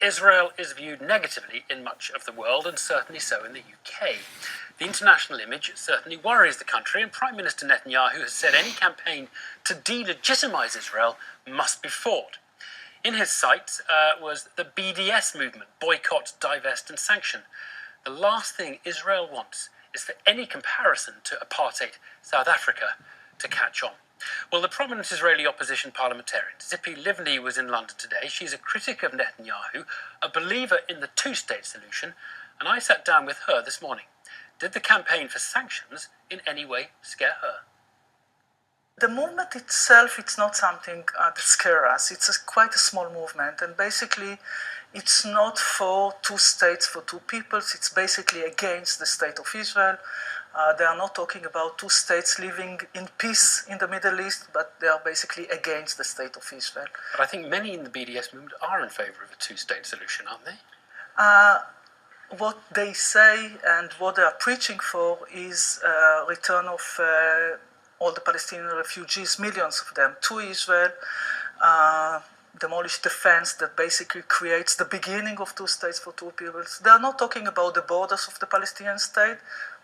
Israel is viewed negatively in much of the world, and certainly so in the UK. The international image certainly worries the country, and Prime Minister Netanyahu has said any campaign to delegitimise Israel must be fought. In his sights was the BDS movement, boycott, divest and sanction. The last thing Israel wants is for any comparison to apartheid South Africa to catch on. Well, the prominent Israeli opposition parliamentarian Tzipi Livni was in London today. She's a critic of Netanyahu, a believer in the two-state solution, and I sat down with her this morning. Did the campaign for sanctions in any way scare her? The movement itself, it's not something that scares us. It's quite a small movement, and basically it's not for two states, for two peoples. It's basically against the state of Israel. They are not talking about two states living in peace in the Middle East, but they are basically against the state of Israel. But I think many in the BDS movement are in favour of a two-state solution, aren't they? What they say and what they are preaching for is return of all the Palestinian refugees, millions of them, to Israel, demolish the fence that basically creates the beginning of two states for two peoples. They are not talking about the borders of the Palestinian state.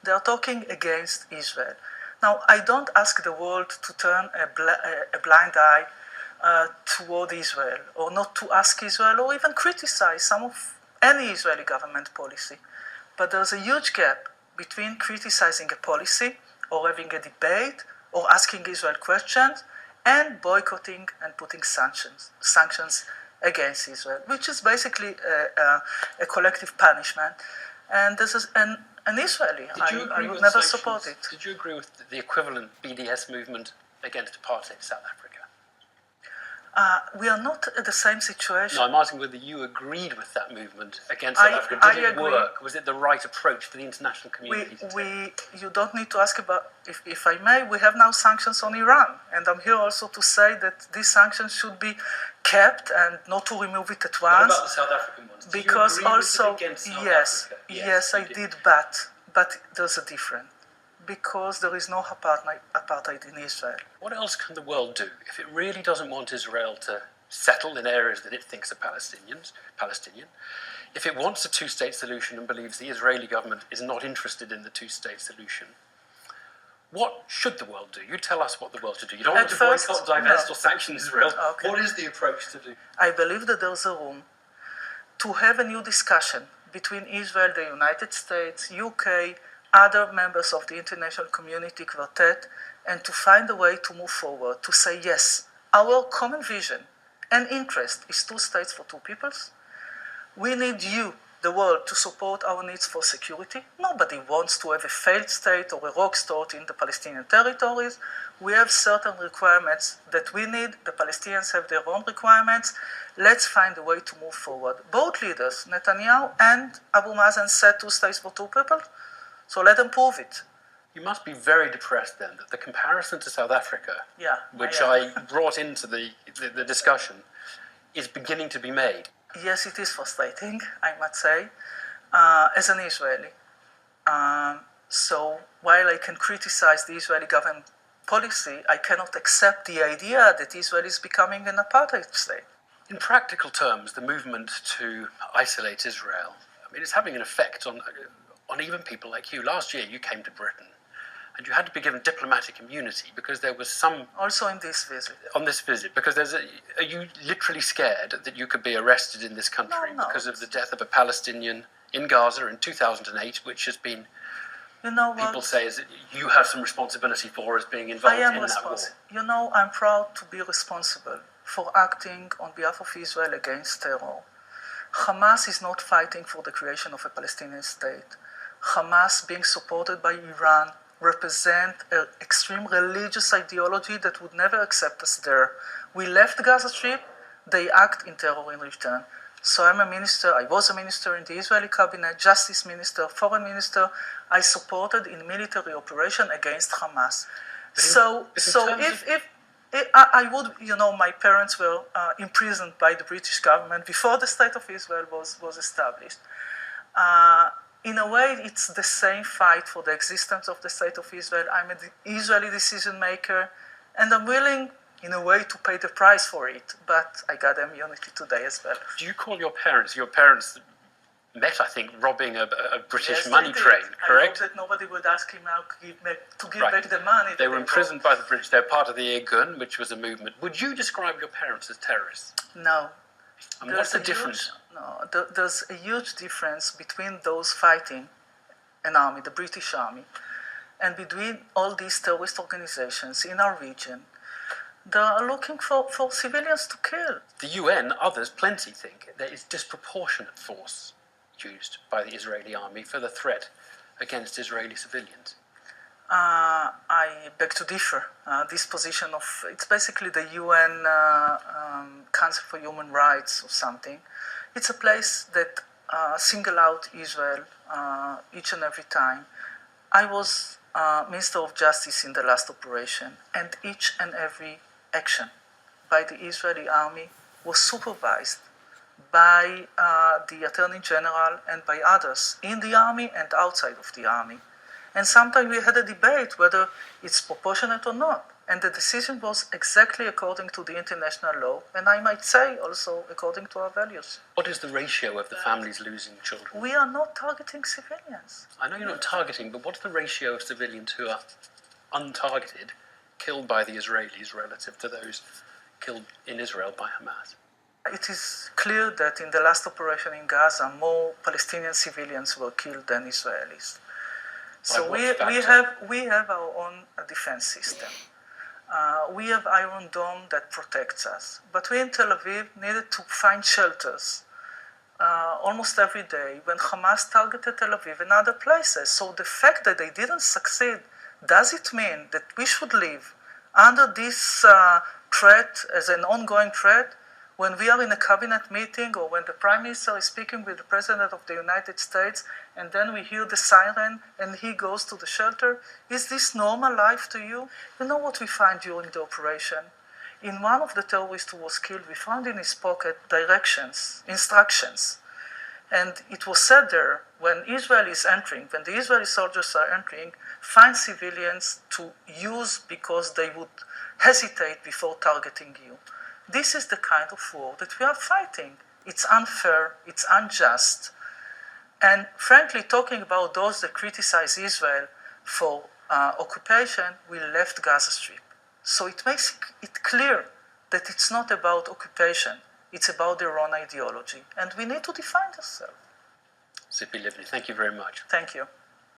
They are talking against Israel. Now, I don't ask the world to turn a blind eye toward Israel, or not to ask Israel, or even criticize any Israeli government policy. But there's a huge gap between criticizing a policy, or having a debate, or asking Israel questions, and boycotting and putting sanctions against Israel, which is basically a collective punishment. And this is an Israeli. I would never support it. Did you agree with the equivalent BDS movement against apartheid South Africa? We are not at the same situation. No, I'm asking whether you agreed with that movement against South Africa. Did it work? Was it the right approach for the international community to take? You don't need to ask about, if I may, we have now sanctions on Iran. And I'm here also to say that these sanctions should be kept and not to remove it at once. What about the South African ones? Did because you agree also, with it against South Africa? Yes, I did, but there's a difference. Because there is no apartheid in Israel. What else can the world do if it really doesn't want Israel to settle in areas that it thinks are Palestinian, if it wants a two-state solution and believes the Israeli government is not interested in the two-state solution? What should the world do? You tell us what the world should do. You don't want to boycott, divest or sanction Israel. Okay. What is the approach to do? I believe that there's a room to have a new discussion between Israel, the United States, UK, other members of the international community quartet, and to find a way to move forward, to say, yes, our common vision and interest is two states for two peoples. We need you, the world, to support our needs for security. Nobody wants to have a failed state or a rogue state in the Palestinian territories. We have certain requirements that we need. The Palestinians have their own requirements. Let's find a way to move forward. Both leaders, Netanyahu and Abu Mazen, said two states for two peoples. So let them prove it. You must be very depressed then that the comparison to South Africa, which I brought into the discussion, is beginning to be made. Yes, it is frustrating, I must say, as an Israeli. So while I can criticize the Israeli government policy, I cannot accept the idea that Israel is becoming an apartheid state. In practical terms, the movement to isolate Israel, it's having an effect on even people like you. Last year you came to Britain and you had to be given diplomatic immunity because there was some... Also in this visit. On this visit, because are you literally scared that you could be arrested in this country because of the death of a Palestinian in Gaza in 2008, which has been... people say is that you have some responsibility for as being involved in that war. I'm proud to be responsible for acting on behalf of Israel against terror. Hamas is not fighting for the creation of a Palestinian state. Hamas, being supported by Iran, represent an extreme religious ideology that would never accept us there. We left the Gaza Strip, they act in terror in return. So I was a minister in the Israeli cabinet, justice minister, foreign minister. I supported in military operation against Hamas. My parents were imprisoned by the British government before the State of Israel was established. In a way, it's the same fight for the existence of the State of Israel. I'm an Israeli decision maker, and I'm willing in a way to pay the price for it, but I got immunity today as well. Do you call your parents met, I think, robbing a British Yes, money they did. train, correct? I hope that nobody would ask him now to give Right. back the money. They were imprisoned by the British. They're part of the Irgun, which was a movement. Would you describe your parents as terrorists? No. And what's the difference? There's a huge difference between those fighting an army, the British Army, and between all these terrorist organizations in our region. They are looking for civilians to kill. The UN, others, plenty think there is disproportionate force used by the Israeli army for the threat against Israeli civilians. I beg to differ. This position of, it's basically the UN Council for Human Rights or something. It's a place that single out Israel each and every time. I was Minister of Justice in the last operation, and each and every action by the Israeli army was supervised by the Attorney General and by others in the army and outside of the army. And sometimes we had a debate whether it's proportionate or not. And the decision was exactly according to the international law, and I might say also according to our values. What is the ratio of the families losing children? We are not targeting civilians. I know you're not targeting, but what's the ratio of civilians who are untargeted, killed by the Israelis relative to those killed in Israel by Hamas? It is clear that in the last operation in Gaza, more Palestinian civilians were killed than Israelis. So we have our own defense system. We have Iron Dome that protects us. But we in Tel Aviv needed to find shelters almost every day when Hamas targeted Tel Aviv and other places. So the fact that they didn't succeed, does it mean that we should live under this threat as an ongoing threat when we are in a cabinet meeting or when the Prime Minister is speaking with the President of the United States and then we hear the siren and he goes to the shelter? Is this normal life to you? You know what we find during the operation? In one of the terrorists who was killed, we found in his pocket instructions. And it was said there, when Israel is entering, when the Israeli soldiers are entering, find civilians to use because they would hesitate before targeting you. This is the kind of war that we are fighting. It's unfair, it's unjust. And frankly, talking about those that criticize Israel for occupation, we left Gaza Strip. So it makes it clear that it's not about occupation, it's about their own ideology. And we need to define ourselves. Tzipi Livni, thank you very much. Thank you.